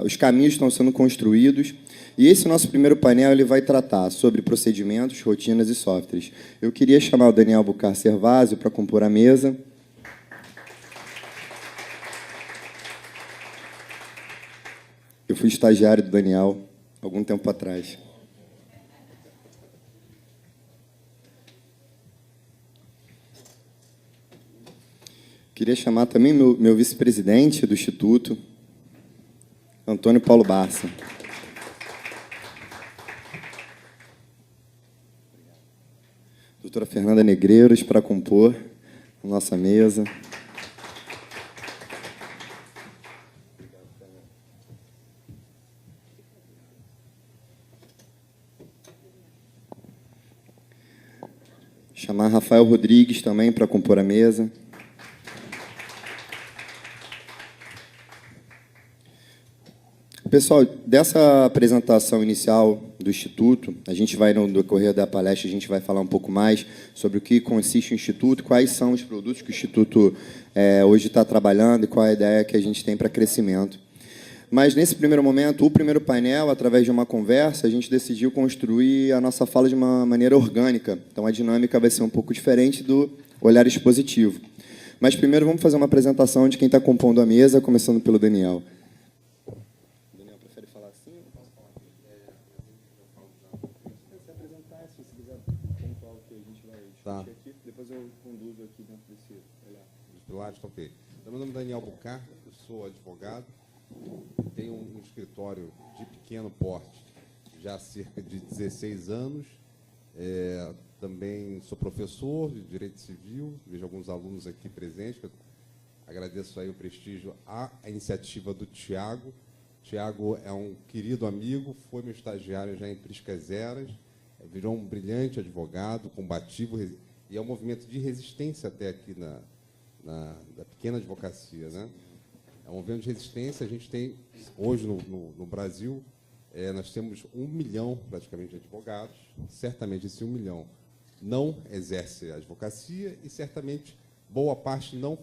Os caminhos estão sendo construídos e esse nosso primeiro painel ele vai tratar sobre procedimentos, rotinas e softwares. Eu queria chamar o Daniel Bucar Servásio para compor a mesa. Eu fui estagiário do Daniel algum tempo atrás. Queria chamar também meu vice-presidente do Instituto, Antônio Paulo Barça. Doutora Fernanda Negreiros para compor a nossa mesa. Chamar Rafael Rodrigues também para compor a mesa. Pessoal, dessa apresentação inicial do Instituto, a gente vai, no decorrer da palestra, a gente vai falar um pouco mais sobre o que consiste o Instituto, quais são os produtos que o Instituto hoje está trabalhando e qual a ideia que a gente tem para crescimento. Mas, nesse primeiro momento, o primeiro painel, através de uma conversa, a gente decidiu construir a nossa fala de uma maneira orgânica. Então, a dinâmica vai ser um pouco diferente do olhar expositivo. Mas, primeiro, vamos fazer uma apresentação de quem está compondo a mesa, começando pelo Daniel. Tá. Aqui, depois eu conduzo aqui dentro desse olhar. Os pilares, tá ok. Então, meu nome é Daniel Bucar, eu sou advogado, tenho um escritório de pequeno porte já há cerca de 16 anos, também sou professor de Direito Civil, vejo alguns alunos aqui presentes, eu agradeço aí o prestígio à iniciativa do Tiago. Tiago é um querido amigo, foi meu estagiário já em Priscas Eras, virou um brilhante advogado, combativo, e é um movimento de resistência até aqui da pequena advocacia, né? É um movimento de resistência. A gente tem, hoje, no Brasil, nós temos 1 milhão, praticamente, de advogados. Certamente, esse 1 milhão não exerce a advocacia e, certamente, boa parte não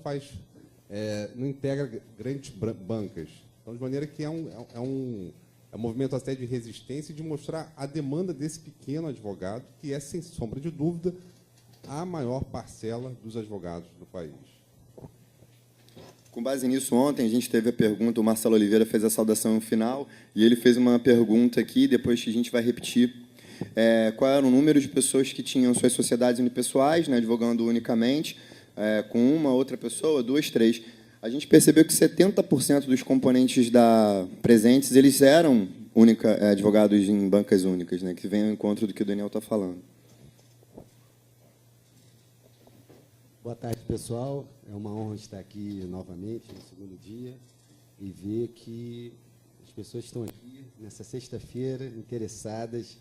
integra grandes bancas. Então, de maneira que é um movimento até de resistência e de mostrar a demanda desse pequeno advogado, que é, sem sombra de dúvida, a maior parcela dos advogados do país. Com base nisso, ontem a gente teve a pergunta, o Marcelo Oliveira fez a saudação final, e ele fez uma pergunta aqui, depois que a gente vai repetir, qual era o número de pessoas que tinham suas sociedades unipessoais, né, advogando unicamente, com uma outra pessoa, 2, 3. A gente percebeu que 70% dos componentes presentes eles eram advogados em bancas únicas, né, que vem ao encontro do que o Daniel está falando. Boa tarde, pessoal. É uma honra estar aqui novamente no segundo dia e ver que as pessoas estão aqui nessa sexta-feira interessadas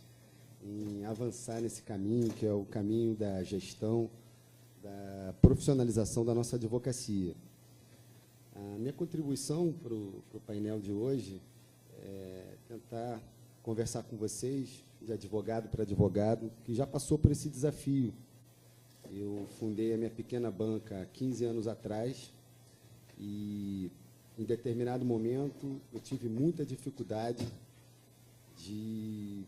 em avançar nesse caminho, que é o caminho da gestão, da profissionalização da nossa advocacia. A minha contribuição para o painel de hoje é tentar conversar com vocês, de advogado para advogado, que já passou por esse desafio. Eu fundei a minha pequena banca há 15 anos atrás e, em determinado momento, eu tive muita dificuldade de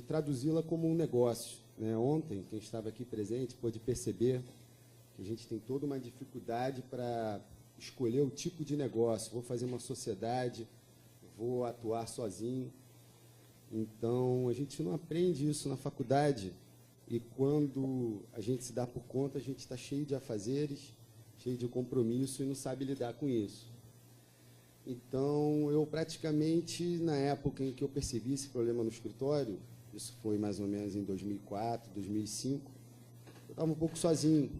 traduzi-la como um negócio, né? Ontem, quem estava aqui presente pôde perceber que a gente tem toda uma dificuldade para escolher o tipo de negócio. Vou fazer uma sociedade, vou atuar sozinho. Então, a gente não aprende isso na faculdade e, quando a gente se dá por conta, a gente está cheio de afazeres, cheio de compromisso e não sabe lidar com isso. Então, eu praticamente, na época em que eu percebi esse problema no escritório, isso foi mais ou menos em 2004, 2005, eu estava um pouco sozinho.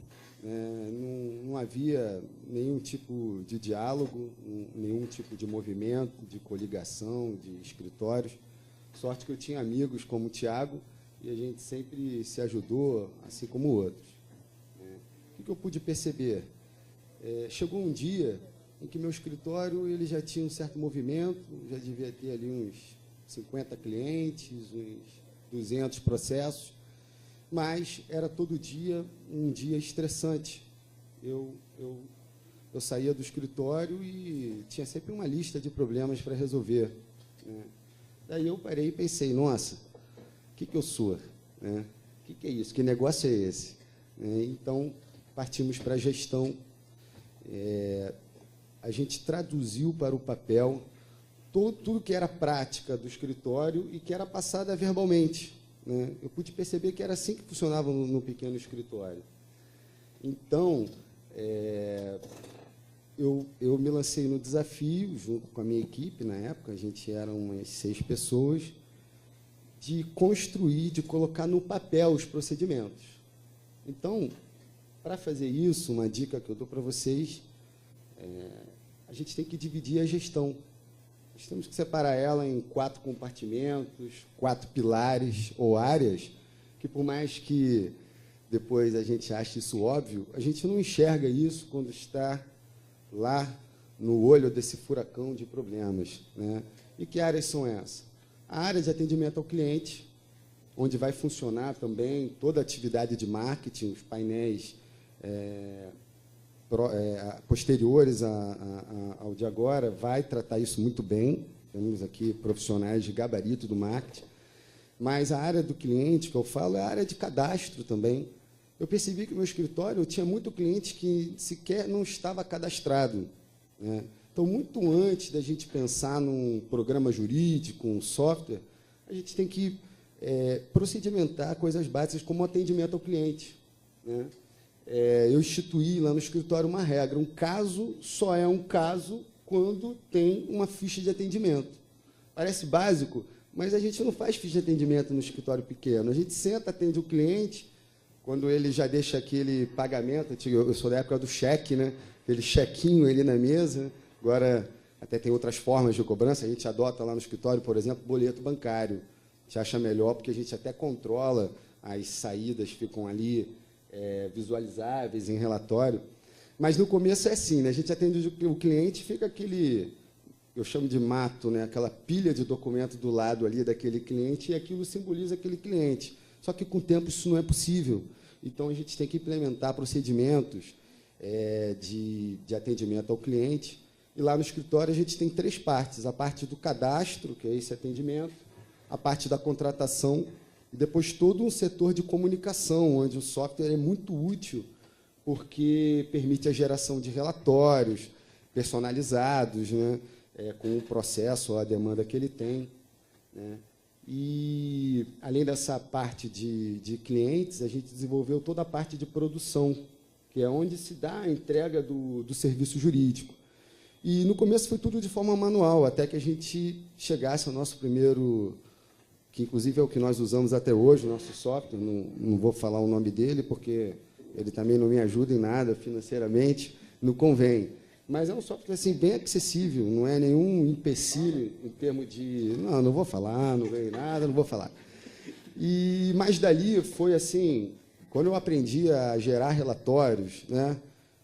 Não havia nenhum tipo de diálogo, nenhum tipo de movimento, de coligação, de escritórios. Sorte que eu tinha amigos como o Tiago e a gente sempre se ajudou, assim como outros. O que eu pude perceber? Chegou um dia em que meu escritório ele já tinha um certo movimento, já devia ter ali uns 50 clientes, uns 200 processos, mas era todo dia um dia estressante. Eu eu saía do escritório e tinha sempre uma lista de problemas para resolver, né? Daí eu parei e pensei, nossa, o que eu sou, né? O que é isso? Que negócio é esse? Então, partimos para a gestão. A gente traduziu para o papel tudo que era prática do escritório e que era passada verbalmente, né? Eu pude perceber que era assim que funcionava no pequeno escritório. Então, eu me lancei no desafio, junto com a minha equipe, na época, a gente era umas 6 pessoas, de construir, de colocar no papel os procedimentos. Então, para fazer isso, uma dica que eu dou para vocês, a gente tem que dividir a gestão. Nós temos que separar ela em 4 compartimentos, 4 pilares ou áreas, que por mais que depois a gente ache isso óbvio, a gente não enxerga isso quando está lá no olho desse furacão de problemas, né? E que áreas são essas? A área de atendimento ao cliente, onde vai funcionar também toda a atividade de marketing, os painéis posteriores ao de agora, vai tratar isso muito bem. Temos aqui profissionais de gabarito do marketing. Mas a área do cliente, que eu falo, é a área de cadastro também. Eu percebi que no meu escritório eu tinha muito cliente que sequer não estava cadastrado, né? Então, muito antes da gente pensar num programa jurídico, um software, a gente tem que procedimentar coisas básicas como atendimento ao cliente, né? Eu instituí lá no escritório uma regra: um caso só é um caso quando tem uma ficha de atendimento. Parece básico, mas a gente não faz ficha de atendimento no escritório pequeno. A gente senta, atende o cliente, quando ele já deixa aquele pagamento. Eu sou da época do cheque, né? Aquele chequinho ali na mesa. Agora, até tem outras formas de cobrança. A gente adota lá no escritório, por exemplo, boleto bancário. A gente acha melhor, porque a gente até controla, as saídas ficam ali visualizáveis em relatório. Mas, no começo, é assim, né? A gente atende o cliente, fica aquele, eu chamo de mato, né? Aquela pilha de documento do lado ali daquele cliente, e aquilo simboliza aquele cliente. Só que, com o tempo, isso não é possível. Então, a gente tem que implementar procedimentos de atendimento ao cliente. E lá no escritório a gente tem 3 partes: a parte do cadastro, que é esse atendimento, a parte da contratação, e depois todo um setor de comunicação, onde o software é muito útil, porque permite a geração de relatórios personalizados, né, com o processo ou a demanda que ele tem, né. E, além dessa parte de clientes, a gente desenvolveu toda a parte de produção, que é onde se dá a entrega do serviço jurídico. E, no começo, foi tudo de forma manual, até que a gente chegasse ao nosso primeiro, que, inclusive, é o que nós usamos até hoje, o nosso software. Não vou falar o nome dele, porque ele também não me ajuda em nada financeiramente, não convém. Mas é um software assim, bem acessível, não é nenhum empecilho em termos de... Não vou falar, não ganhei nada, não vou falar. Mas dali foi assim, quando eu aprendi a gerar relatórios, né,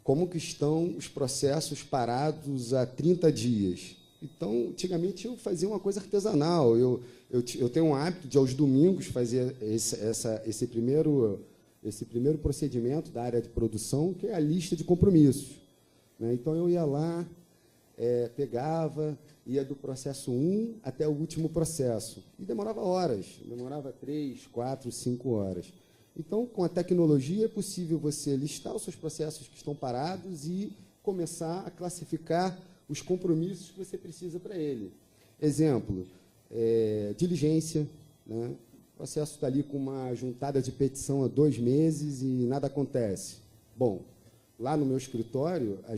como que estão os processos parados há 30 dias. Então, antigamente, eu fazia uma coisa artesanal. Eu tenho um hábito de, aos domingos, fazer esse primeiro procedimento da área de produção, que é a lista de compromissos, né? Então, eu ia lá, pegava, ia do processo 1 até o último processo. E demorava horas, demorava 3, 4, 5 horas. Então, com a tecnologia, é possível você listar os seus processos que estão parados e começar a classificar os compromissos que você precisa para ele. Exemplo, diligência, né? O processo está ali com uma juntada de petição há 2 meses e nada acontece. Bom, lá no meu escritório, a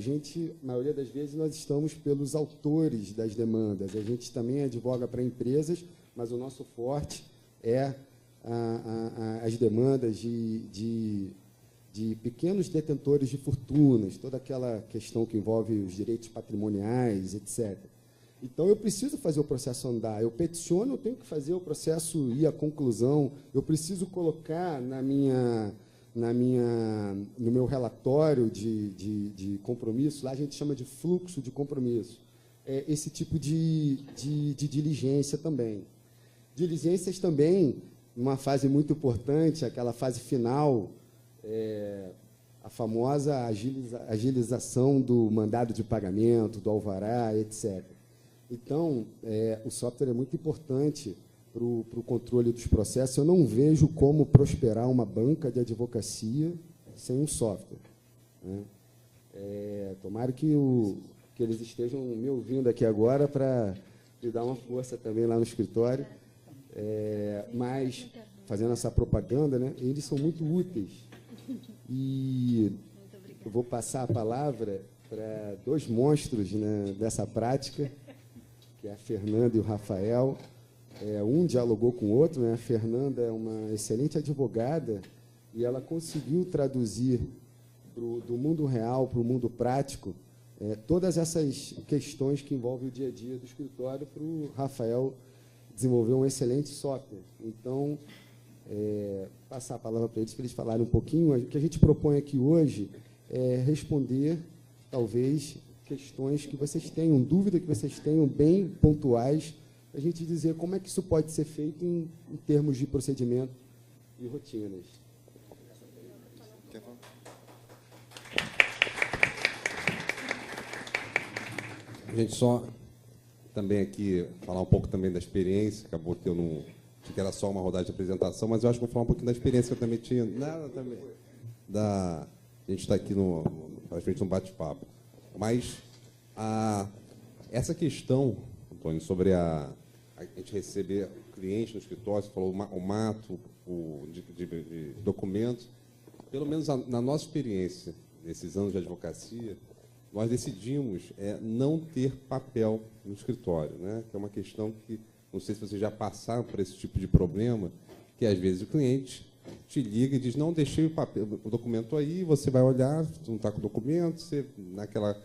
maioria das vezes, nós estamos pelos autores das demandas. A gente também advoga para empresas, mas o nosso forte é as demandas de pequenos detentores de fortunas, toda aquela questão que envolve os direitos patrimoniais, etc. Então, eu preciso fazer o processo andar. Eu peticiono, eu tenho que fazer o processo ir à conclusão. Eu preciso colocar no meu relatório de compromisso, lá a gente chama de fluxo de compromisso, esse tipo de diligência também. Diligências também, numa fase muito importante, aquela fase final, a famosa agilização do mandado de pagamento, do alvará, etc. Então, o software é muito importante para o controle dos processos. Eu não vejo como prosperar uma banca de advocacia sem um software, né? Tomara que eles estejam me ouvindo aqui agora para me dar uma força também lá no escritório. Mas, fazendo essa propaganda, né, eles são muito úteis. E eu vou passar a palavra para dois monstros, né, dessa prática, que é a Fernanda e o Rafael. Um dialogou com o outro, né? A Fernanda é uma excelente advogada e ela conseguiu traduzir do mundo real para o mundo prático todas essas questões que envolvem o dia a dia do escritório, para o Rafael desenvolver um excelente software. Então, passar a palavra para eles falarem um pouquinho. O que a gente propõe aqui hoje é responder, talvez, questões que vocês tenham, dúvida que vocês tenham, bem pontuais, a gente dizer como é que isso pode ser feito em termos de procedimento e rotinas. A gente só também aqui falar um pouco também da experiência, acabou que eu não... Achei que era só uma rodada de apresentação, mas eu acho que vou falar um pouquinho da experiência que eu também tinha. Nada também. A gente está aqui praticamente num bate-papo. Mas essa questão, Antônio, sobre a gente receber cliente no escritório, você falou o mato de documentos, pelo menos na nossa experiência, nesses anos de advocacia, nós decidimos não ter papel no escritório, né? Que é uma questão que, não sei se vocês já passaram por esse tipo de problema, que às vezes o cliente te liga e diz, não, deixei o documento aí, você vai olhar, não está com o documento, você, naquela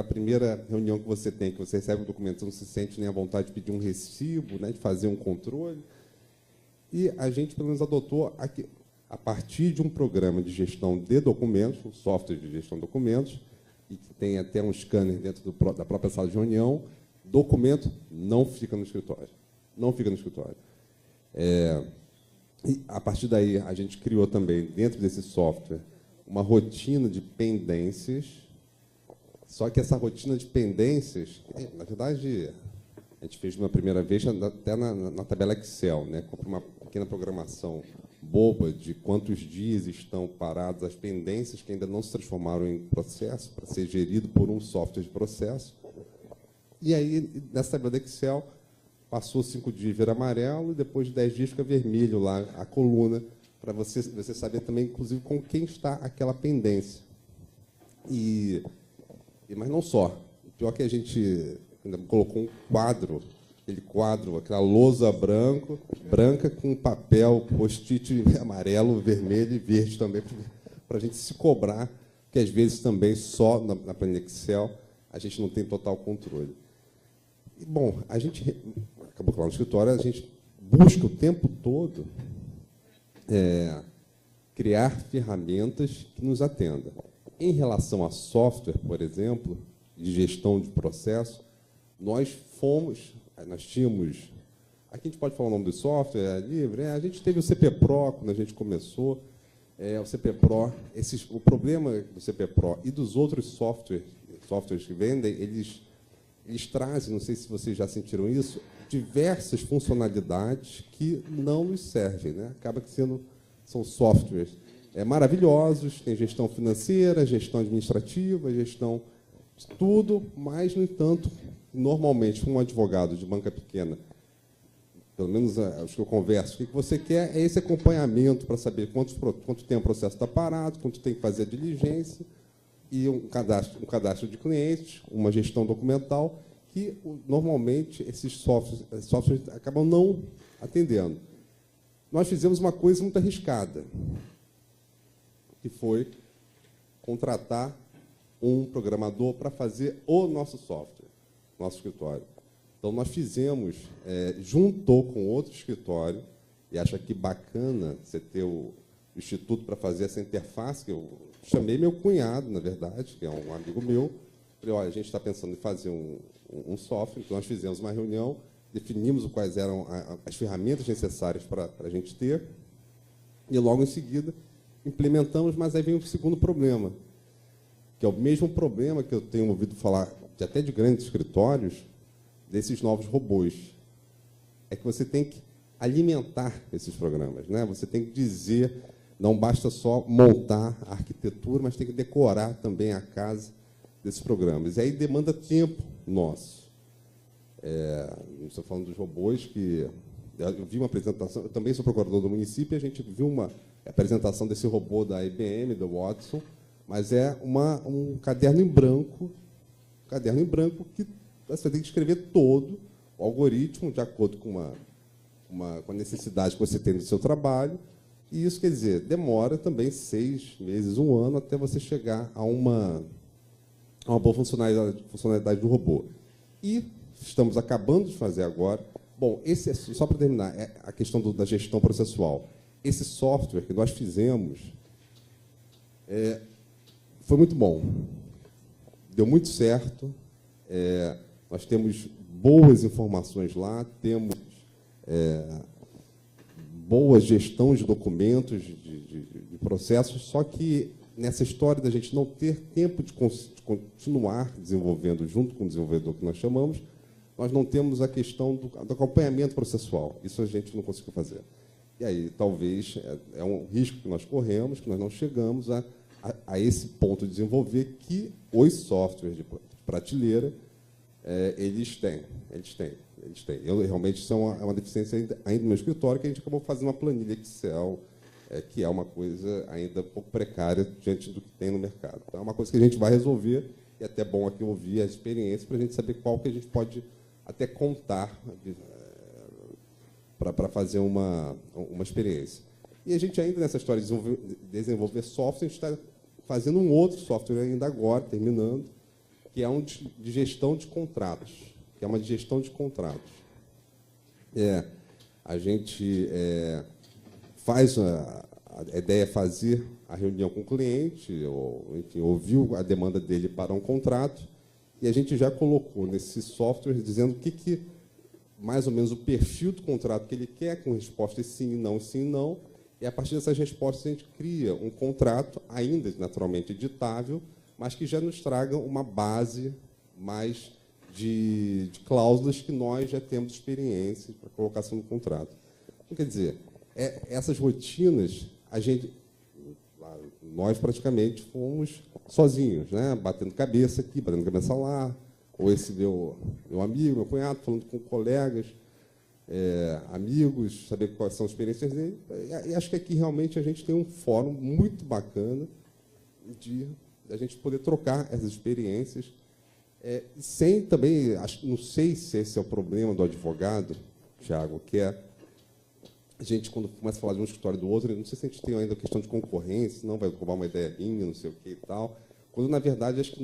primeira reunião que você tem, que você recebe o documento, você não se sente nem à vontade de pedir um recibo, né, de fazer um controle. E a gente, pelo menos, adotou, a partir de um programa de gestão de documentos, um software de gestão de documentos, e que tem até um scanner dentro da própria sala de reunião, documento não fica no escritório. Não fica no escritório. E, a partir daí, a gente criou também, dentro desse software, uma rotina de pendências. Só que essa rotina de pendências, na verdade, a gente fez uma primeira vez até na tabela Excel, né, com uma pequena programação boba de quantos dias estão parados as pendências que ainda não se transformaram em processo, para ser gerido por um software de processo. E aí, nessa tabela Excel, passou 5 dias vira amarelo e depois de 10 dias fica vermelho lá a coluna, para você saber também, inclusive, com quem está aquela pendência. Mas não só. O pior é que a gente ainda colocou um quadro, aquela lousa branca com papel, post-it amarelo, vermelho e verde também, para a gente se cobrar, que às vezes também só na planilha Excel a gente não tem total controle. E, bom, a gente, acabou que lá no escritório, a gente busca o tempo todo criar ferramentas que nos atendam. Em relação a software, por exemplo, de gestão de processo, nós tínhamos, aqui a gente pode falar o nome do software, livre, a gente teve o CP Pro quando a gente começou, o CP Pro, o problema do CP Pro e dos outros softwares que vendem, eles trazem, não sei se vocês já sentiram isso, diversas funcionalidades que não nos servem, né? Acaba que são softwares maravilhosos, tem gestão financeira, gestão administrativa, gestão de tudo, mas, no entanto, normalmente, um advogado de banca pequena, pelo menos os que eu converso, o que você quer é esse acompanhamento para saber quanto tempo o processo está parado, quanto tem que fazer a diligência, e um cadastro de clientes, uma gestão documental, que, normalmente, esses softwares acabam não atendendo. Nós fizemos uma coisa muito arriscada, que foi contratar um programador para fazer o nosso software, nosso escritório. Então, nós fizemos, juntou com outro escritório, e acho que bacana você ter o instituto para fazer essa interface, que eu chamei meu cunhado, na verdade, que é um amigo meu, falei, olha, a gente está pensando em fazer um software, então nós fizemos uma reunião, definimos quais eram as ferramentas necessárias para a gente ter, e logo em seguida implementamos, mas aí vem o segundo problema, que é o mesmo problema que eu tenho ouvido falar até de grandes escritórios, desses novos robôs. É que você tem que alimentar esses programas, né? Você tem que dizer, não basta só montar a arquitetura, mas tem que decorar também a casa desses programas. E aí demanda tempo nosso. Estou falando dos robôs, que eu vi uma apresentação, eu também sou procurador do município, e a gente viu uma apresentação desse robô da IBM, do Watson, mas é um caderno em branco que você tem que escrever todo o algoritmo de acordo com a necessidade que você tem do seu trabalho. E isso, quer dizer, demora também 6 meses, 1 ano, até você chegar a uma boa funcionalidade do robô. E estamos acabando de fazer agora. Bom, só para terminar, a questão da gestão processual. Esse software que nós fizemos foi muito bom. Deu muito certo. Nós temos boas informações lá, temos boa gestão de documentos, de processos, só que nessa história da gente não ter tempo de continuar desenvolvendo, junto com o desenvolvedor que nós chamamos, nós não temos a questão do acompanhamento processual. Isso a gente não conseguiu fazer. E aí, talvez, é um risco que nós corremos, que nós não chegamos a esse ponto de desenvolver que os softwares de prateleira, eles têm. Eu, realmente, isso é uma deficiência ainda no meu escritório, que a gente acabou fazendo uma planilha Excel, que é uma coisa ainda um pouco precária diante do que tem no mercado. Então, é uma coisa que a gente vai resolver, e é até bom aqui ouvir a experiência para a gente saber qual que a gente pode até contar para fazer uma experiência. E a gente ainda, nessa história de desenvolver software, a gente está fazendo um outro software ainda agora, terminando, que é um de gestão de contratos. A gente faz a ideia é fazer a reunião com o cliente, ou, enfim, ouviu a demanda dele para um contrato, e a gente já colocou nesse software dizendo o que mais ou menos o perfil do contrato que ele quer, com respostas sim, não, e a partir dessas respostas a gente cria um contrato, ainda naturalmente editável, mas que já nos traga uma base mais de cláusulas que nós já temos experiência para colocação no contrato. Então, quer dizer, essas rotinas, nós praticamente fomos sozinhos, né? Batendo cabeça aqui, batendo cabeça lá, ou esse meu amigo, meu cunhado, falando com colegas, amigos, saber quais são as experiências dele. E acho que aqui realmente a gente tem um fórum muito bacana de a gente poder trocar essas experiências, sem também, não sei se esse é o problema do advogado, Thiago, que a gente, quando começa a falar de um escritório do outro, não sei se a gente tem ainda a questão de concorrência, não vai roubar uma ideia minha, não sei o que e tal, quando, na verdade, acho que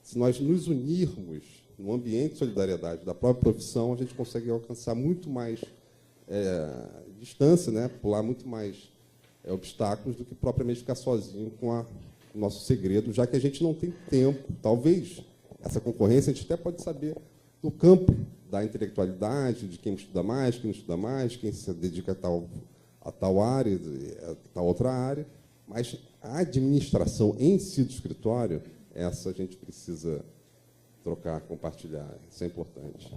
se nós nos unirmos no ambiente de solidariedade da própria profissão, a gente consegue alcançar muito mais distância, né? Pular muito mais obstáculos do que propriamente ficar sozinho com o nosso segredo, já que a gente não tem tempo. Talvez essa concorrência a gente até pode saber no campo da intelectualidade, de quem estuda mais, quem não estuda mais, quem se dedica a tal área, a tal outra área, mas a administração em si do escritório, essa a gente precisa trocar, compartilhar, isso é importante.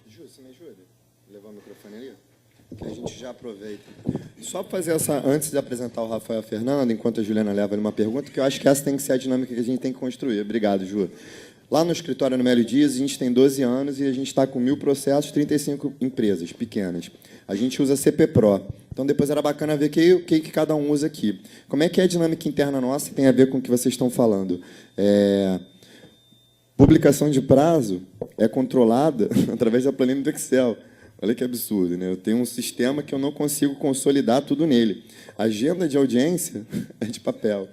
Ju, você me ajuda? Levar o microfone ali? Que a gente já aproveita. Só para fazer essa, antes de apresentar o Rafael e a Fernanda, enquanto a Juliana leva uma pergunta, que eu acho que essa tem que ser a dinâmica que a gente tem que construir. Obrigado, Ju. Lá no escritório no Mélio Dias, a gente tem 12 anos e a gente está com 1.000 processos, 35 empresas pequenas. A gente usa CP Pro. Então, depois era bacana ver o que cada um usa aqui. Como é que é a dinâmica interna nossa que tem a ver com o que vocês estão falando? Publicação de prazo é controlada através da planilha do Excel. Olha que absurdo, né? Eu tenho um sistema que eu não consigo consolidar tudo nele. Agenda de audiência é de papel.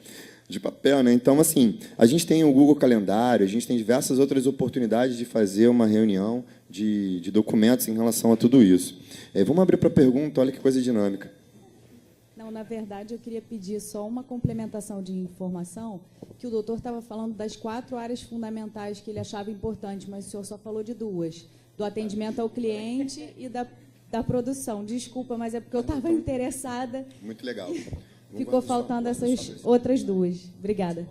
De papel, né? Então, assim, a gente tem o Google Calendário, a gente tem diversas outras oportunidades de fazer uma reunião de documentos em relação a tudo isso. Vamos abrir para a pergunta, olha que coisa dinâmica. Não, Não, na verdade, eu queria pedir só uma complementação de informação, que o doutor estava falando das 4 áreas fundamentais que ele achava importantes, mas o senhor só falou de 2, do atendimento ao cliente e da produção. Desculpa, mas é porque eu estava interessada. Muito legal. Ficou faltando essas outras 2. Obrigada.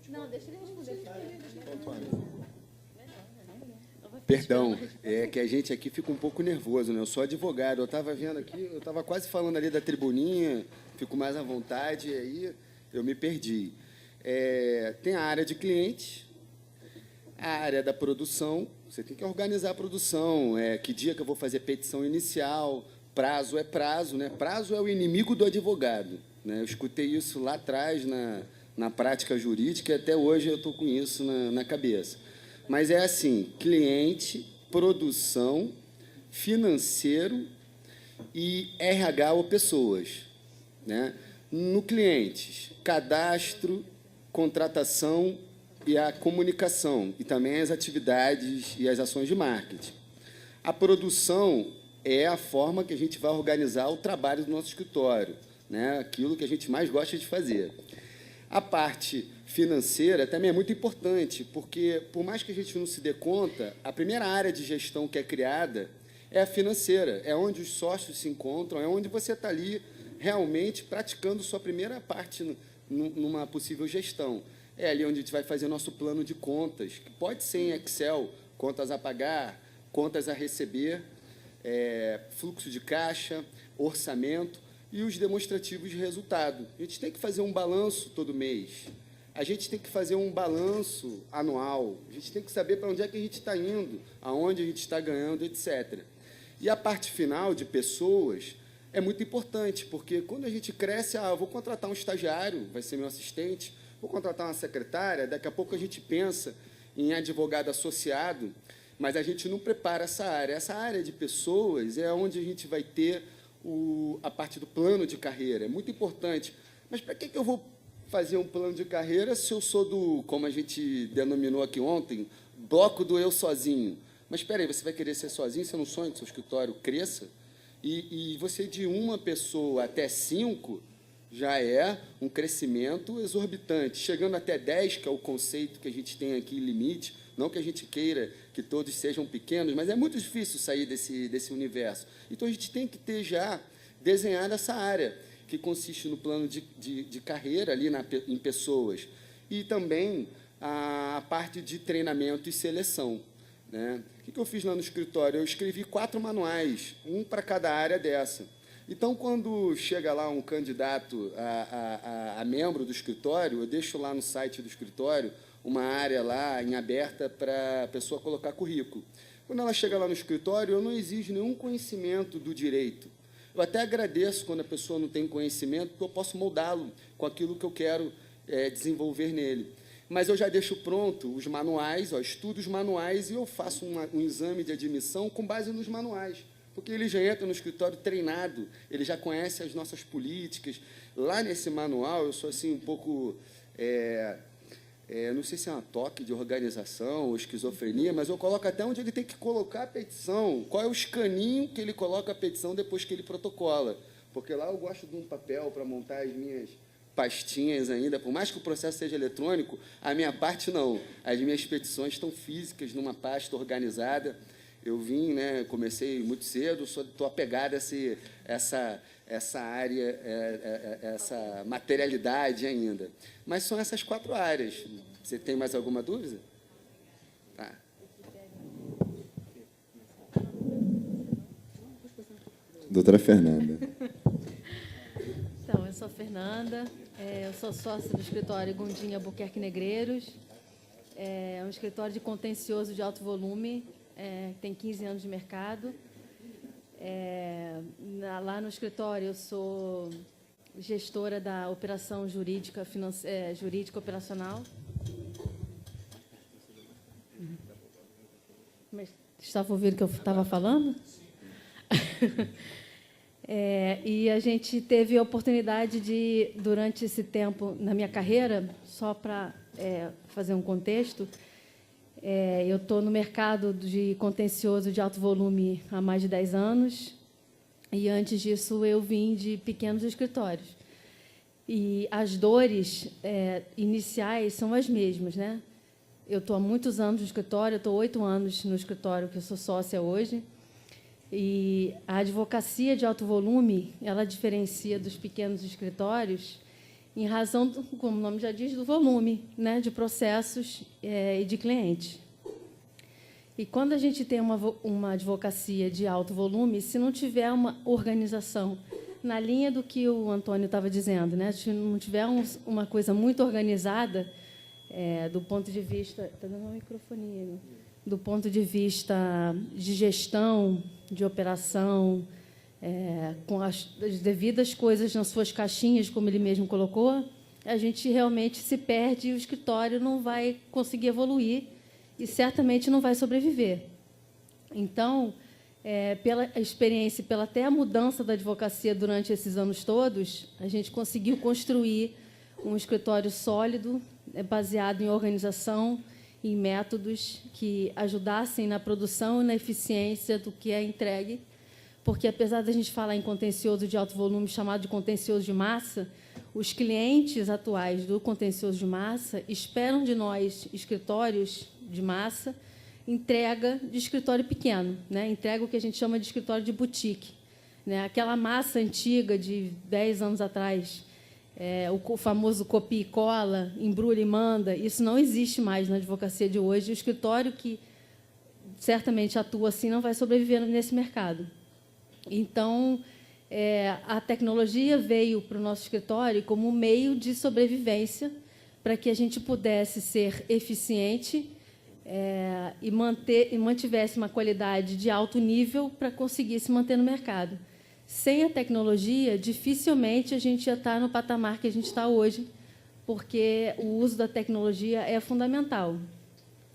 Não, deixa ele responder. Perdão, é que a gente aqui fica um pouco nervoso, né? Eu sou advogado, eu estava vendo aqui, eu estava quase falando ali da tribuninha, fico mais à vontade, e aí eu me perdi. Tem a área de cliente, a área da produção, você tem que organizar a produção, que dia que eu vou fazer petição inicial, prazo é prazo, né? Prazo é o inimigo do advogado, né? Eu escutei isso lá atrás na prática jurídica e até hoje eu estou com isso na cabeça. Mas é assim, cliente, produção, financeiro e RH ou pessoas, né? No clientes, cadastro, contratação e a comunicação, e também as atividades e as ações de marketing. A produção é a forma que a gente vai organizar o trabalho do nosso escritório, né? Aquilo que a gente mais gosta de fazer. A parte financeira também é muito importante, porque, por mais que a gente não se dê conta, a primeira área de gestão que é criada é a financeira, é onde os sócios se encontram, é onde você está ali realmente praticando sua primeira parte numa possível gestão. É ali onde a gente vai fazer nosso plano de contas, que pode ser em Excel, contas a pagar, contas a receber, fluxo de caixa, orçamento e os demonstrativos de resultado. A gente tem que fazer um balanço todo mês, a gente tem que fazer um balanço anual, a gente tem que saber para onde é que a gente está indo, aonde a gente está ganhando, etc. E a parte final de pessoas é muito importante, porque quando a gente cresce, vou contratar um estagiário, vai ser meu assistente, vou contratar uma secretária, daqui a pouco a gente pensa em advogado associado, mas a gente não prepara essa área. Essa área de pessoas é onde a gente vai ter a parte do plano de carreira. É muito importante. Mas para que eu vou fazer um plano de carreira se eu sou do, como a gente denominou aqui ontem, bloco do eu sozinho? Mas espera aí, você vai querer ser sozinho? Você não sonha que seu escritório cresça? E você, de 1 pessoa até 5, já é um crescimento exorbitante. Chegando até 10, que é o conceito que a gente tem aqui, limite, não que a gente queira que todos sejam pequenos, mas é muito difícil sair desse universo. Então, a gente tem que ter já desenhado essa área, que consiste no plano de carreira ali em pessoas, e também a parte de treinamento e seleção, né? O que eu fiz lá no escritório? Eu escrevi 4 manuais, um para cada área dessa. Então, quando chega lá um candidato a membro do escritório, eu deixo lá no site do escritório uma área lá em aberta para a pessoa colocar currículo. Quando ela chega lá no escritório, eu não exijo nenhum conhecimento do direito. Eu até agradeço quando a pessoa não tem conhecimento, porque eu posso moldá-lo com aquilo que eu quero desenvolver nele. Mas eu já deixo pronto os manuais, estudo os manuais e eu faço um exame de admissão com base nos manuais. Porque ele já entra no escritório treinado, ele já conhece as nossas políticas. Lá nesse manual, eu sou assim um pouco... não sei se é um toque de organização ou esquizofrenia, mas eu coloco até onde ele tem que colocar a petição, qual é o escaninho que ele coloca a petição depois que ele protocola. Porque lá eu gosto de um papel para montar as minhas pastinhas ainda, por mais que o processo seja eletrônico, a minha parte não. As minhas petições estão físicas, numa pasta organizada. Eu vim, né, comecei muito cedo, estou apegado a essa área, essa materialidade ainda. Mas são essas 4 áreas. Você tem mais alguma dúvida? Tá. Doutora Fernanda. Então, eu sou a Fernanda, eu sou sócia do escritório Gondim Albuquerque Negreiros. É um escritório de contencioso de alto volume, tem 15 anos de mercado. Lá no escritório, eu sou gestora da operação jurídica operacional. Mas estava ouvindo o que eu estava falando? E a gente teve a oportunidade de, durante esse tempo na minha carreira, só para fazer um contexto, Eu estou no mercado de contencioso de alto volume há mais de 10 anos, e antes disso eu vim de pequenos escritórios. E as dores iniciais são as mesmas, né? Eu estou há muitos anos no escritório, eu estou 8 anos no escritório, que eu sou sócia hoje, e a advocacia de alto volume, ela diferencia dos pequenos escritórios em razão, como o nome já diz, do volume, né, de processos e de clientes. E quando a gente tem uma advocacia de alto volume, se não tiver uma organização na linha do que o Antônio estava dizendo, né, se não tiver uma coisa muito organizada, do ponto de vista... Está dando uma microfonia, né? Do ponto de vista de gestão, de operação, com as devidas coisas nas suas caixinhas, como ele mesmo colocou, a gente realmente se perde e o escritório não vai conseguir evoluir e certamente não vai sobreviver. Então, pela experiência, pela até a mudança da advocacia durante esses anos todos, a gente conseguiu construir um escritório sólido, baseado em organização, em métodos que ajudassem na produção e na eficiência do que é entregue, porque, apesar da gente falar em contencioso de alto volume, chamado de contencioso de massa, os clientes atuais do contencioso de massa esperam de nós, escritórios de massa, entrega de escritório pequeno, né? Entrega o que a gente chama de escritório de boutique, né? Aquela massa antiga de 10 anos atrás, o famoso copia e cola, embrulha e manda, isso não existe mais na advocacia de hoje. O escritório que certamente atua assim não vai sobreviver nesse mercado. Então, a tecnologia veio para o nosso escritório como um meio de sobrevivência para que a gente pudesse ser eficiente e mantivesse uma qualidade de alto nível para conseguir se manter no mercado. Sem a tecnologia, dificilmente a gente ia estar no patamar que a gente está hoje, porque o uso da tecnologia é fundamental.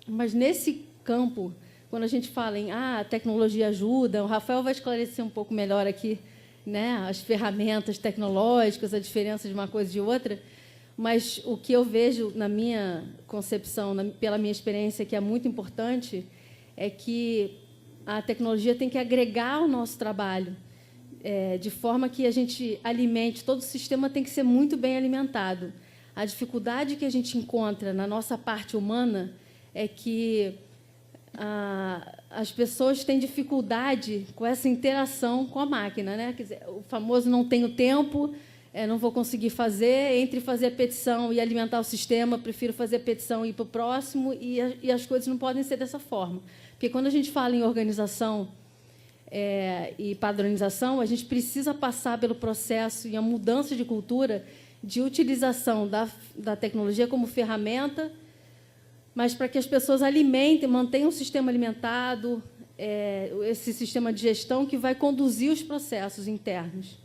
Mas, nesse campo, quando a gente fala em a tecnologia ajuda, o Rafael vai esclarecer um pouco melhor aqui, né, as ferramentas tecnológicas, a diferença de uma coisa e de outra, mas o que eu vejo na minha concepção, pela minha experiência, que é muito importante, é que a tecnologia tem que agregar ao nosso trabalho, de forma que a gente alimente, todo o sistema tem que ser muito bem alimentado. A dificuldade que a gente encontra na nossa parte humana é que as pessoas têm dificuldade com essa interação com a máquina, né? Quer dizer, o famoso não tenho tempo, não vou conseguir fazer, entre fazer a petição e alimentar o sistema, prefiro fazer a petição e ir para o próximo, e as coisas não podem ser dessa forma. Porque, quando a gente fala em organização e padronização, a gente precisa passar pelo processo e a mudança de cultura de utilização da tecnologia como ferramenta, mas para que as pessoas mantenham o sistema alimentado, esse sistema de gestão que vai conduzir os processos internos.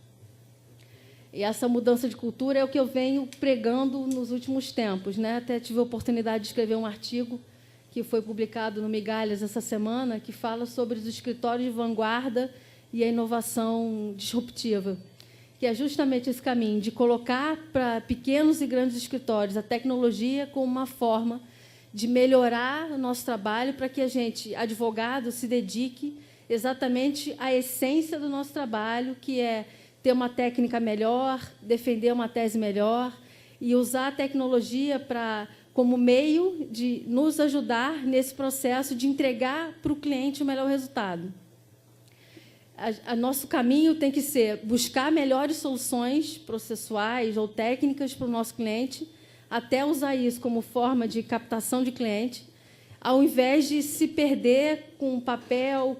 E essa mudança de cultura é o que eu venho pregando nos últimos tempos, né? Até tive a oportunidade de escrever um artigo que foi publicado no Migalhas essa semana, que fala sobre os escritórios de vanguarda e a inovação disruptiva, que é justamente esse caminho de colocar para pequenos e grandes escritórios a tecnologia como uma forma de melhorar o nosso trabalho para que a gente, advogado, se dedique exatamente à essência do nosso trabalho, que é ter uma técnica melhor, defender uma tese melhor e usar a tecnologia como meio de nos ajudar nesse processo de entregar para o cliente o melhor resultado. Nosso caminho tem que ser buscar melhores soluções processuais ou técnicas para o nosso cliente, até usar isso como forma de captação de cliente, ao invés de se perder com papel,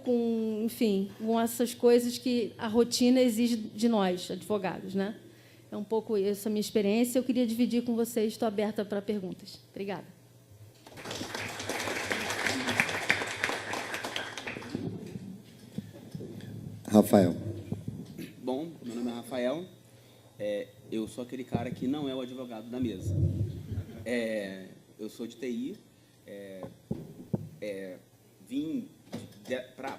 enfim, com essas coisas que a rotina exige de nós, advogados, né? É um pouco essa a minha experiência. Eu queria dividir com vocês. Estou aberta para perguntas. Obrigada. Rafael. Bom, meu nome é Rafael. Eu sou aquele cara que não é o advogado da mesa. Eu sou de TI. Vim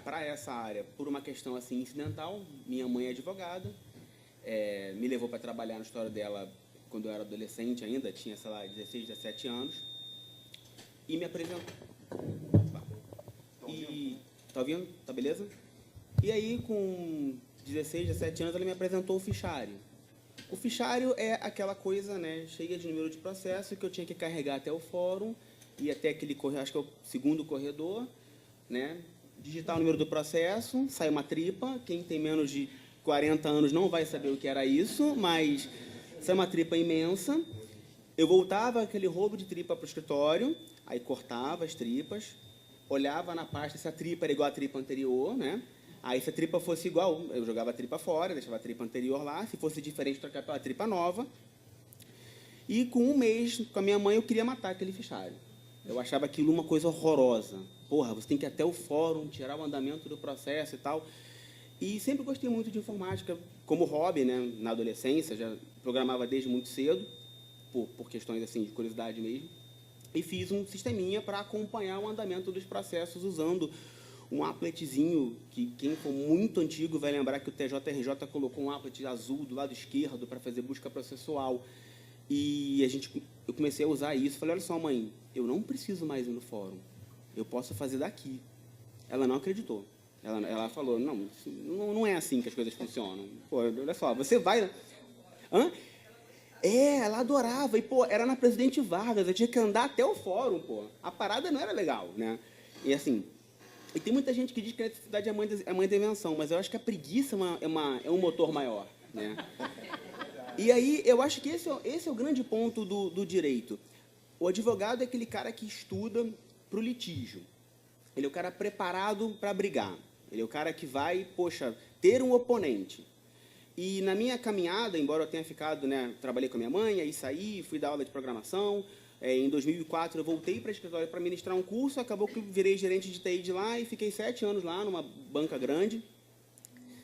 para essa área por uma questão assim incidental. Minha mãe é advogada. Me levou para trabalhar no escritório dela quando eu era adolescente ainda, tinha, sei lá, 16, 17 anos, e me apresentou. Tá ouvindo? Tá beleza? E aí, com 16, 17 anos, ela me apresentou o fichário. O fichário é aquela coisa, né, cheia de número de processo que eu tinha que carregar até o fórum e até aquele corredor, acho que é o segundo corredor, né, digitar o número do processo, sai uma tripa. Quem tem menos de 40 anos não vai saber o que era isso, mas sai uma tripa imensa. Eu voltava aquele rolo de tripa para o escritório, aí cortava as tripas, olhava na pasta se a tripa era igual à tripa anterior, né? Aí, se a tripa fosse igual, eu jogava a tripa fora, deixava a tripa anterior lá. Se fosse diferente, trocava pela tripa nova. E, com um mês, com a minha mãe, eu queria matar aquele fichário. Eu achava aquilo uma coisa horrorosa. Porra, você tem que ir até o fórum, tirar o andamento do processo e tal. E sempre gostei muito de informática, como hobby, né? Na adolescência, já programava desde muito cedo, por questões assim, de curiosidade mesmo. E fiz um sisteminha para acompanhar o andamento dos processos usando um appletzinho, que quem for muito antigo vai lembrar que o TJRJ colocou um applet azul do lado esquerdo para fazer busca processual. E eu comecei a usar isso. Falei, olha só, mãe, eu não preciso mais ir no fórum. Eu posso fazer daqui. Ela não acreditou. Ela falou, não é assim que as coisas funcionam. Pô, olha só, você vai... Hã? Ela adorava. E, pô, era na Presidente Vargas. Eu tinha que andar até o fórum, pô. A parada não era legal, né? E, assim... E tem muita gente que diz que a necessidade é a mãe da invenção, mas eu acho que a preguiça é um motor maior, né? E aí, eu acho que esse é o grande ponto do direito. O advogado é aquele cara que estuda para o litígio. Ele é o cara preparado para brigar. Ele é o cara que vai, poxa, ter um oponente. E na minha caminhada, embora eu tenha ficado, né, trabalhei com a minha mãe, aí saí, fui dar aula de programação. Em 2004, eu voltei para o escritório para ministrar um curso, acabou que eu virei gerente de TI de lá e fiquei 7 anos lá, numa banca grande.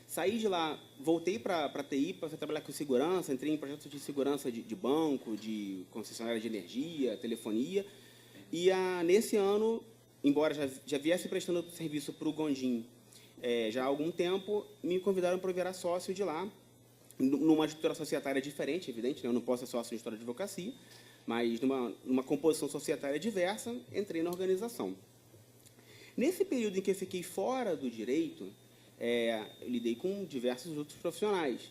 Saí de lá, voltei para a TI para trabalhar com segurança, entrei em projetos de segurança de banco, de concessionária de energia, telefonia. E nesse ano, embora já viesse prestando serviço para o Gondim já há algum tempo, me convidaram para virar sócio de lá, numa estrutura societária diferente, evidente, né? Eu não posso ser sócio de história de advocacia, mas numa composição societária diversa, entrei na organização. Nesse período em que eu fiquei fora do direito, eu lidei com diversos outros profissionais,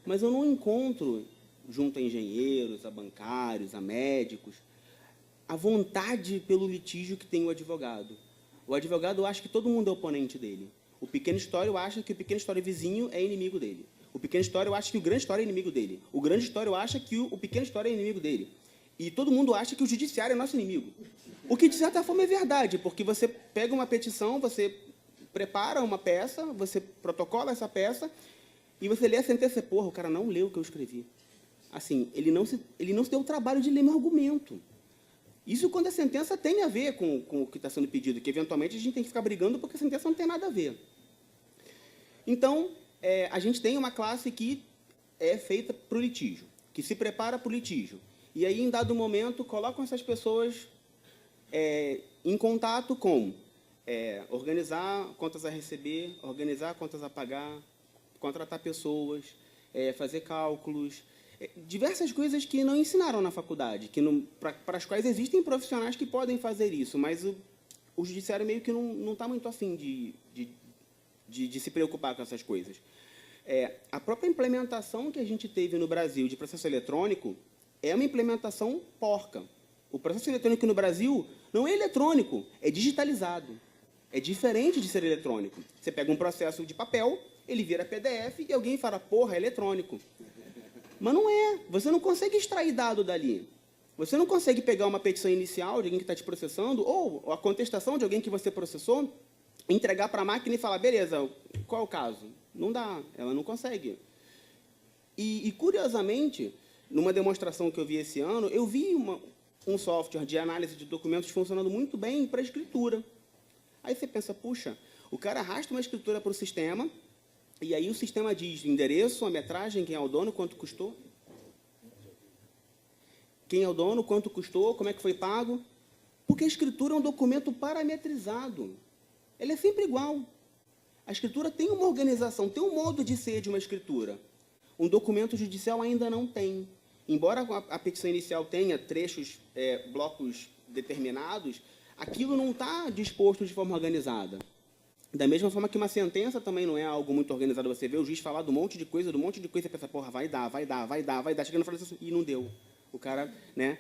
mas eu não encontro, junto a engenheiros, a bancários, a médicos, a vontade pelo litígio que tem o advogado. O advogado acha que todo mundo é oponente dele. O pequeno histórico acha que o pequeno histórico vizinho é inimigo dele. O pequeno histórico acha que o grande histórico é inimigo dele. O grande histórico acha que o pequeno histórico é inimigo dele. E todo mundo acha que o judiciário é nosso inimigo. O que, de certa forma, é verdade, porque você pega uma petição, você prepara uma peça, você protocola essa peça, e você lê a sentença e, porra, o cara não leu o que eu escrevi. Assim, ele não se deu o trabalho de ler meu argumento. Isso quando a sentença tem a ver com o que está sendo pedido, que, eventualmente, a gente tem que ficar brigando porque a sentença não tem nada a ver. Então, a gente tem uma classe que é feita para o litígio, que se prepara para o litígio. E aí, em dado momento, colocam essas pessoas em contato com organizar contas a receber, organizar contas a pagar, contratar pessoas, fazer cálculos, diversas coisas que não ensinaram na faculdade, para as quais existem profissionais que podem fazer isso, mas o judiciário meio que não está muito afim de se preocupar com essas coisas. A própria implementação que a gente teve no Brasil de processo eletrônico é uma implementação porca. O processo eletrônico no Brasil não é eletrônico, é digitalizado. É diferente de ser eletrônico. Você pega um processo de papel, ele vira PDF e alguém fala, porra, é eletrônico. Mas não é. Você não consegue extrair dado dali. Você não consegue pegar uma petição inicial de alguém que está te processando ou a contestação de alguém que você processou, entregar para a máquina e falar, beleza, qual é o caso? Não dá, ela não consegue. E curiosamente, numa demonstração que eu vi esse ano, eu vi um software de análise de documentos funcionando muito bem para a escritura. Aí você pensa, puxa, o cara arrasta uma escritura para o sistema, e aí o sistema diz o endereço, a metragem, quem é o dono, quanto custou. Quem é o dono, quanto custou, como é que foi pago. Porque a escritura é um documento parametrizado. Ele é sempre igual. A escritura tem uma organização, tem um modo de ser de uma escritura. Um documento judicial ainda não tem. Embora a petição inicial tenha trechos, blocos determinados, aquilo não está disposto de forma organizada. Da mesma forma que uma sentença também não é algo muito organizado. Você vê o juiz falar de um monte de coisa, e pensa, porra, vai dar. Chega no final e não deu. O cara, né?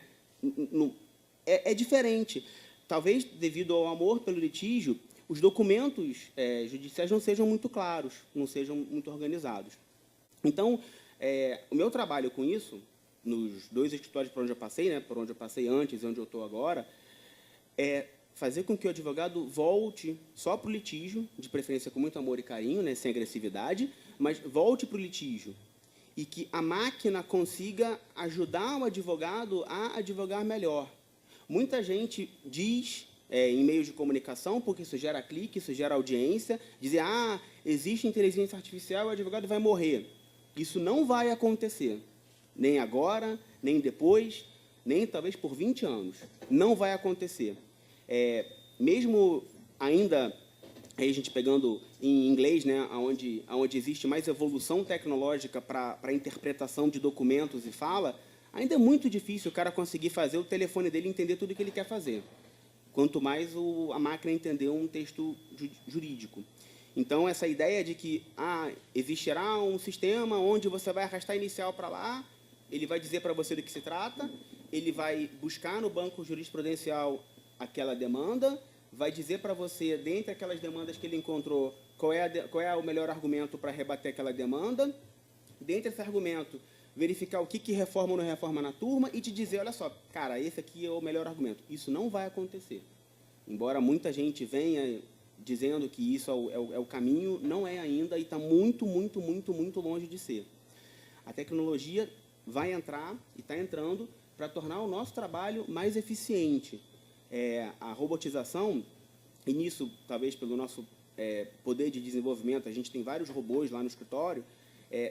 É diferente. Talvez, devido ao amor pelo litígio, os documentos judiciais não sejam muito claros, não sejam muito organizados. Então, o meu trabalho com isso, nos 2 escritórios por onde eu passei, né, por onde eu passei antes e onde eu estou agora, é fazer com que o advogado volte só para o litígio, de preferência com muito amor e carinho, né, sem agressividade, mas volte para o litígio. E que a máquina consiga ajudar o advogado a advogar melhor. Muita gente diz, em meios de comunicação, porque isso gera clique, isso gera audiência, dizer, existe inteligência artificial e o advogado vai morrer. Isso não vai acontecer. Nem agora, nem depois, nem talvez por 20 anos. Não vai acontecer. Mesmo ainda, aí a gente pegando em inglês, né, onde existe mais evolução tecnológica para a interpretação de documentos e fala, ainda é muito difícil o cara conseguir fazer o telefone dele entender tudo o que ele quer fazer. Quanto mais a máquina entender um texto jurídico. Então, essa ideia de que existirá um sistema onde você vai arrastar inicial para lá, ele vai dizer para você do que se trata, ele vai buscar no banco jurisprudencial aquela demanda, vai dizer para você, dentre aquelas demandas que ele encontrou, qual é o melhor argumento para rebater aquela demanda, dentre esse argumento, verificar o que reforma ou não reforma na turma e te dizer, olha só, cara, esse aqui é o melhor argumento. Isso não vai acontecer. Embora muita gente venha dizendo que isso é o caminho, não é ainda e está muito, muito, muito, muito longe de ser. A tecnologia vai entrar e está entrando para tornar o nosso trabalho mais eficiente. A robotização, e nisso, talvez pelo nosso poder de desenvolvimento, a gente tem vários robôs lá no escritório,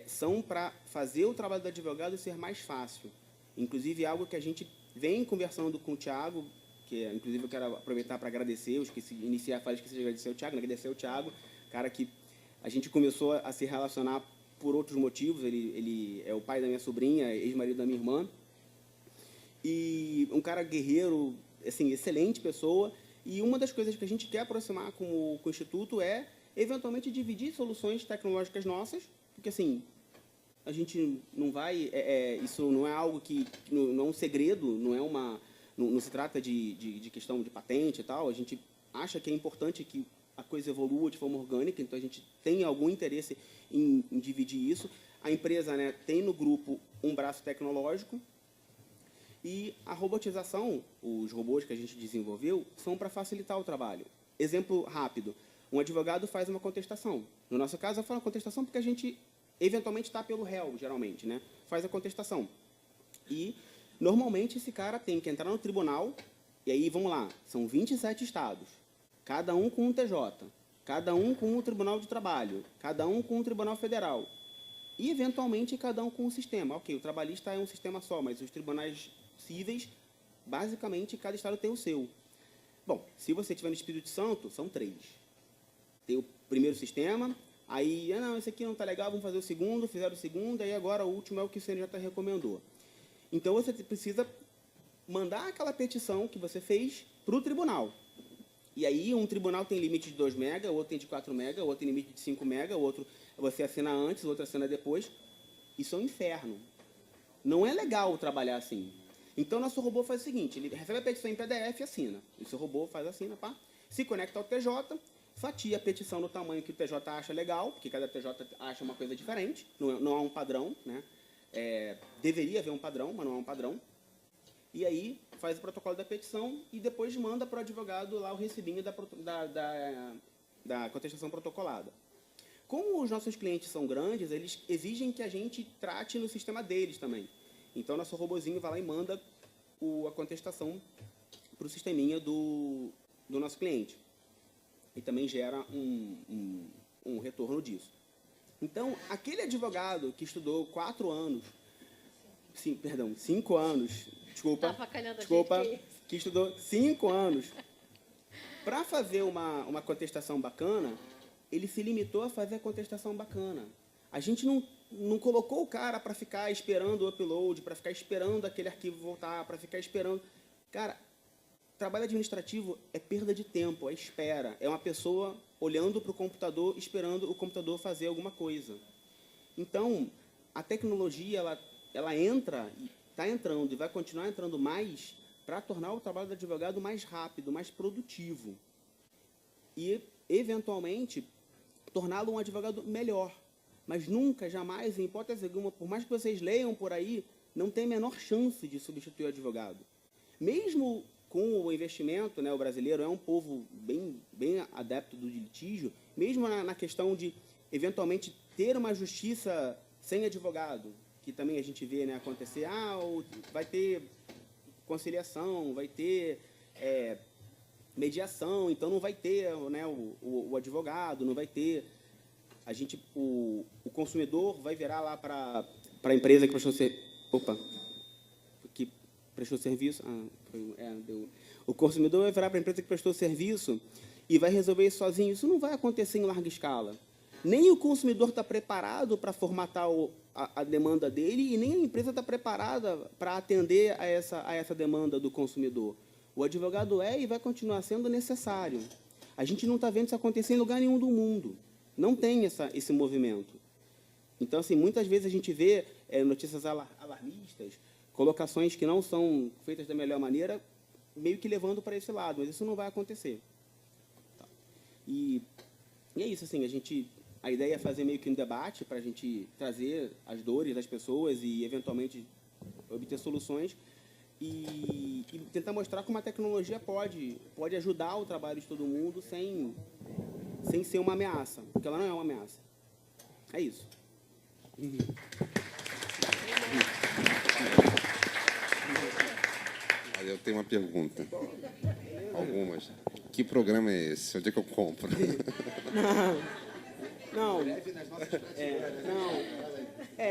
são para fazer o trabalho do advogado ser mais fácil. Inclusive, algo que a gente vem conversando com o Thiago, que inclusive eu quero aproveitar para agradecer, esqueci de agradecer o Thiago, cara que a gente começou a se relacionar por outros motivos, ele é o pai da minha sobrinha, ex-marido da minha irmã, e um cara guerreiro, assim, excelente pessoa, e uma das coisas que a gente quer aproximar com o Instituto é, eventualmente, dividir soluções tecnológicas nossas, porque, assim, a gente não vai... isso não é algo que... Não é um segredo, não se trata de questão de patente e tal. A gente acha que é importante que a coisa evolua de forma orgânica, então a gente tem algum interesse em dividir isso. A empresa, né, tem no grupo um braço tecnológico, e a robotização, os robôs que a gente desenvolveu, são para facilitar o trabalho. Exemplo rápido. Um advogado faz uma contestação. No nosso caso, eu falo contestação porque a gente, eventualmente, está pelo réu, geralmente, né? Faz a contestação. E, normalmente, esse cara tem que entrar no tribunal, e aí, vamos lá, são 27 estados, cada um com um TJ, cada um com um tribunal de trabalho, cada um com um tribunal federal, e, eventualmente, cada um com um sistema. Ok, o trabalhista é um sistema só, mas os tribunais cíveis, basicamente, cada estado tem o seu. Bom, se você estiver no Espírito Santo, são 3. Tem o primeiro sistema, aí, não, esse aqui não está legal, vamos fazer o segundo, fizeram o segundo, aí agora o último é o que o CNJ recomendou. Então, você precisa mandar aquela petição que você fez para o tribunal. E aí, um tribunal tem limite de 2 MB, outro tem de 4 MB, outro tem limite de 5 MB, outro você assina antes, o outro assina depois. Isso é um inferno. Não é legal trabalhar assim. Então, nosso robô faz o seguinte, ele recebe a petição em PDF e assina. O seu robô faz assina, pá, se conecta ao TJ, fatia a petição no tamanho que o TJ acha legal, porque cada TJ acha uma coisa diferente, não há um padrão, né? Deveria haver um padrão, mas não há um padrão. E aí, faz o protocolo da petição e depois manda para o advogado lá o recibinho da contestação protocolada. Como os nossos clientes são grandes, eles exigem que a gente trate no sistema deles também. Então, nosso robozinho vai lá e manda a contestação para o sisteminha do nosso cliente. E também gera um retorno disso. Então, aquele advogado que estudou 5 anos, desculpa, que estudou 5 anos, para fazer uma contestação bacana, ele se limitou a fazer a contestação bacana. A gente não colocou o cara para ficar esperando o upload, para ficar esperando aquele arquivo voltar, para ficar esperando. Cara, trabalho administrativo é perda de tempo, é espera. É uma pessoa olhando para o computador, esperando o computador fazer alguma coisa. Então, a tecnologia, ela entra, está entrando e vai continuar entrando mais para tornar o trabalho do advogado mais rápido, mais produtivo. E, eventualmente, torná-lo um advogado melhor. Mas nunca, jamais, em hipótese alguma, por mais que vocês leiam por aí, não tem a menor chance de substituir o advogado. Mesmo com o investimento, né, o brasileiro é um povo bem adepto do litígio, mesmo na questão de, eventualmente, ter uma justiça sem advogado, que também a gente vê, né, acontecer, vai ter conciliação, vai ter mediação, então não vai ter, né, o advogado, não vai ter... o consumidor vai virar lá para a empresa que prestou serviço. O consumidor vai virar para a empresa que prestou serviço e vai resolver isso sozinho. Isso não vai acontecer em larga escala. Nem o consumidor está preparado para formatar a demanda dele e nem a empresa está preparada para atender a essa demanda do consumidor. O advogado e vai continuar sendo necessário. A gente não está vendo isso acontecer em lugar nenhum do mundo. Não tem esse movimento. Então, assim, muitas vezes a gente vê notícias alarmistas, colocações que não são feitas da melhor maneira, meio que levando para esse lado, mas isso não vai acontecer. Tá. E é isso, assim, a ideia é fazer meio que um debate para a gente trazer as dores das pessoas e, eventualmente, obter soluções e tentar mostrar como a tecnologia pode ajudar o trabalho de todo mundo sem ser uma ameaça, porque ela não é uma ameaça. É isso. Eu tenho uma pergunta. Algumas. Que programa é esse? Onde é que eu compro? Não.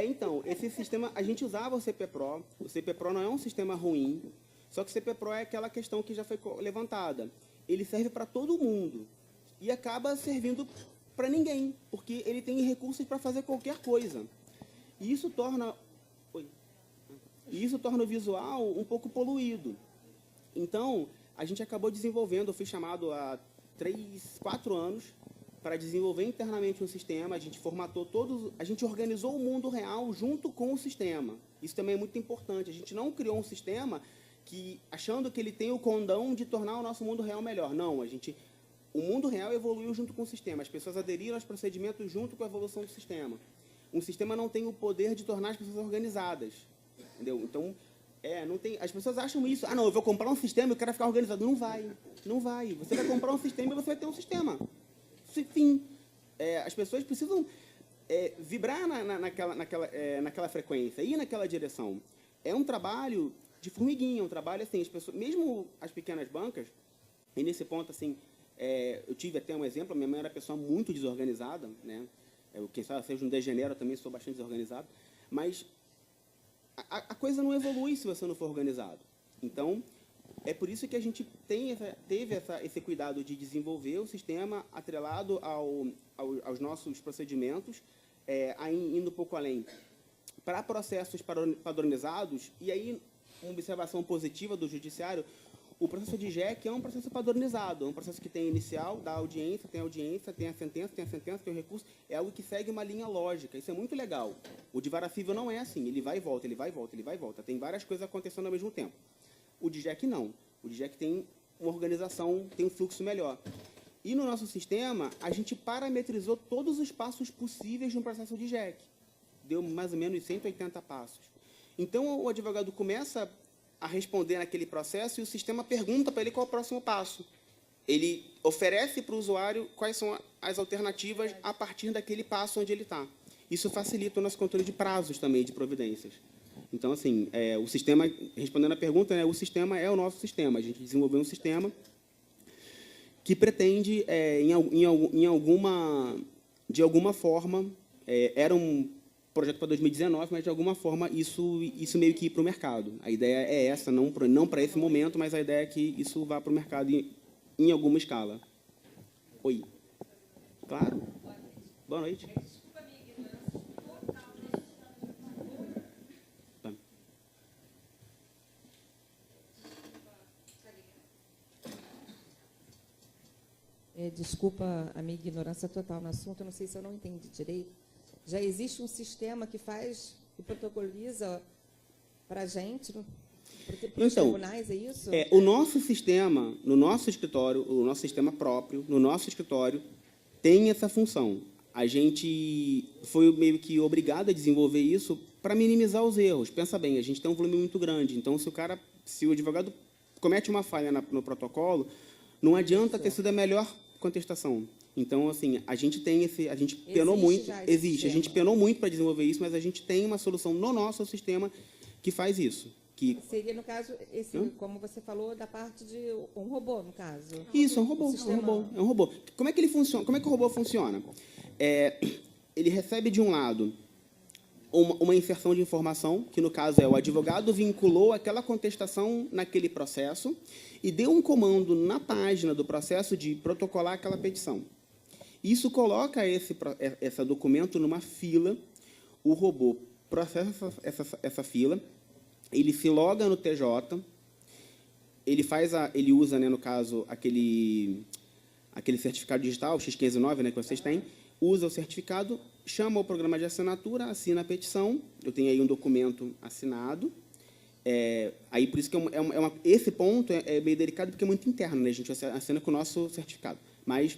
Então, esse sistema, a gente usava o CPPRO. O CPPRO não é um sistema ruim, só que o CPPRO é aquela questão que já foi levantada. Ele serve para todo mundo e acaba servindo para ninguém, porque ele tem recursos para fazer qualquer coisa. E isso torna o visual um pouco poluído. Então, a gente acabou desenvolvendo, eu fui chamado há 4 anos para desenvolver internamente um sistema, a gente formatou a gente organizou o mundo real junto com o sistema. Isso também é muito importante. A gente não criou um sistema achando que ele tem o condão de tornar o nosso mundo real melhor. Não, o mundo real evoluiu junto com o sistema. As pessoas aderiram aos procedimentos junto com a evolução do sistema. Um sistema não tem o poder de tornar as pessoas organizadas. Entendeu? Então, não tem. As pessoas acham isso. Eu vou comprar um sistema e eu quero ficar organizado. Não vai. Não vai. Você vai comprar um sistema e você vai ter um sistema. Fim. As pessoas precisam vibrar naquela frequência, ir naquela direção. É um trabalho de formiguinha, um trabalho assim, as pessoas, mesmo as pequenas bancas, e nesse ponto, assim, eu tive até um exemplo, a minha mãe era uma pessoa muito desorganizada, né? Quem sabe seja um degenero, eu também sou bastante desorganizado, mas a coisa não evolui se você não for organizado. Então, é por isso que a gente teve esse cuidado de desenvolver o sistema atrelado aos nossos procedimentos, indo um pouco além. Para processos padronizados, e aí uma observação positiva do judiciário, o processo de JEC é um processo padronizado, é um processo que tem inicial, da audiência, tem a sentença, tem o recurso, é algo que segue uma linha lógica, isso é muito legal. O de vara civil não é assim, ele vai e volta, ele vai e volta, ele vai e volta, tem várias coisas acontecendo ao mesmo tempo. O de JEC não, o de JEC tem uma organização, tem um fluxo melhor. E no nosso sistema, a gente parametrizou todos os passos possíveis no processo de JEC, deu mais ou menos 180 passos. Então, o advogado começa a responder naquele processo e o sistema pergunta para ele qual é o próximo passo. Ele oferece para o usuário quais são as alternativas a partir daquele passo onde ele está. Isso facilita o nosso controle de prazos também, de providências. Então, assim, o sistema, respondendo à pergunta, o sistema é o nosso sistema. A gente desenvolveu um sistema que pretende, de alguma forma, era um projeto para 2019, mas de alguma forma isso meio que ir para o mercado. A ideia é essa, não para esse momento, mas a ideia é que isso vá para o mercado em alguma escala. Oi. Claro. Boa noite. desculpa a minha ignorância total no assunto, eu não sei se eu não entendi direito. Já existe um sistema que faz, que protocoliza para a gente, para os tribunais, é isso? O nosso sistema, no nosso escritório, o nosso sistema próprio, no nosso escritório, tem essa função. A gente foi meio que obrigado a desenvolver isso para minimizar os erros. Pensa bem, a gente tem um volume muito grande, então se o advogado comete uma falha no protocolo, não adianta ter sido a melhor contestação. Então, assim, a gente penou muito, a gente penou muito para desenvolver isso, mas a gente tem uma solução no nosso sistema que faz isso. Que seria, no caso, como você falou, da parte de um robô, no caso. Isso, é um robô. Como é que ele funciona? Como é que o robô funciona? Ele recebe, de um lado, uma inserção de informação, que, no caso, o advogado vinculou aquela contestação naquele processo e deu um comando na página do processo de protocolar aquela petição. Isso coloca esse documento numa fila, o robô processa essa fila, ele se loga no TJ, ele usa, né, no caso, aquele certificado digital, o X159, né, que vocês têm, usa o certificado, chama o programa de assinatura, assina a petição, eu tenho aí um documento assinado, aí por isso que esse ponto é meio delicado, porque é muito interno, né, a gente assina com o nosso certificado, mas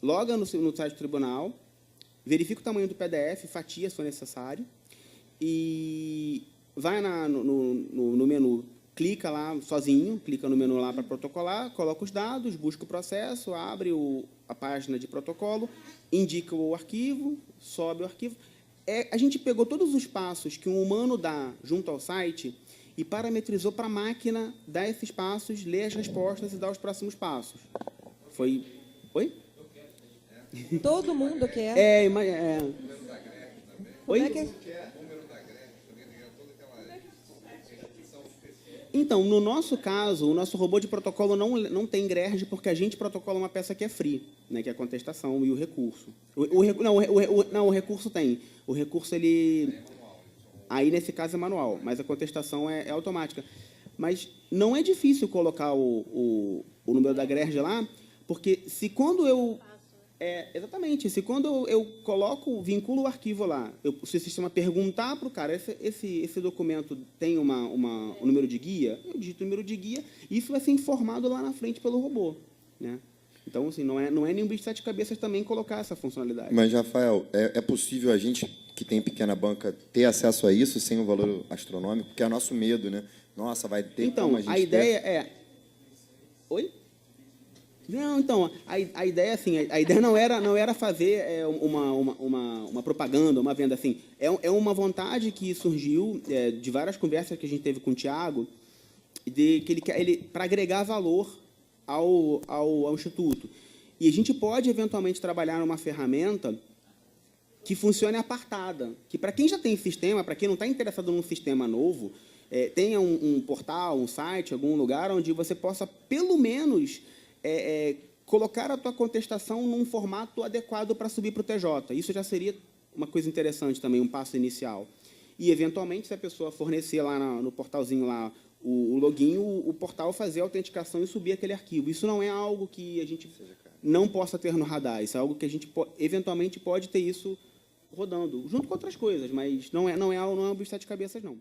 loga no site do tribunal, verifica o tamanho do PDF, fatia se for necessário, e vai no menu, clica lá sozinho, clica no menu lá para protocolar, coloca os dados, busca o processo, abre a página de protocolo, indica o arquivo, sobe o arquivo. A gente pegou todos os passos que um humano dá junto ao site e parametrizou para a máquina dar esses passos, ler as respostas e dar os próximos passos. Foi... Oi? Todo mundo quer. Oi? Então, no nosso caso, o nosso robô de protocolo não tem GRERD, porque a gente protocola uma peça que é free, né, que é a contestação e o recurso. O recurso tem. O recurso, ele... Aí, nesse caso, é manual, mas a contestação é automática. Mas não é difícil colocar o número da GRERD lá, porque se quando eu... exatamente. Se quando eu vinculo o arquivo lá, se o sistema perguntar para o cara, esse documento tem um número de guia, eu digito o número de guia, e isso vai ser informado lá na frente pelo robô, né? Então, assim, não é nenhum bicho de sete cabeças também colocar essa funcionalidade. Mas, Rafael, é possível a gente, que tem pequena banca, ter acesso a isso sem um valor astronômico? Porque é nosso medo, né? Nossa, vai ter como a gente... Então, a ideia Oi? Não, então, a ideia, assim, a ideia não era fazer uma propaganda, uma venda, assim. É uma vontade que surgiu de várias conversas que a gente teve com o Tiago, que ele para agregar valor ao Instituto. E a gente pode, eventualmente, trabalhar numa ferramenta que funcione apartada, que, para quem já tem sistema, para quem não está interessado num sistema novo, tenha um portal, um site, algum lugar onde você possa, pelo menos... colocar a tua contestação num formato adequado para subir para o TJ. Isso já seria uma coisa interessante também, um passo inicial. E, eventualmente, se a pessoa fornecer lá no portalzinho lá o login, o portal fazer a autenticação e subir aquele arquivo. Isso não é algo que a gente não possa ter no radar. Isso é algo que a gente, eventualmente, pode ter isso rodando, junto com outras coisas, mas não é um bicho de sete cabeças, não.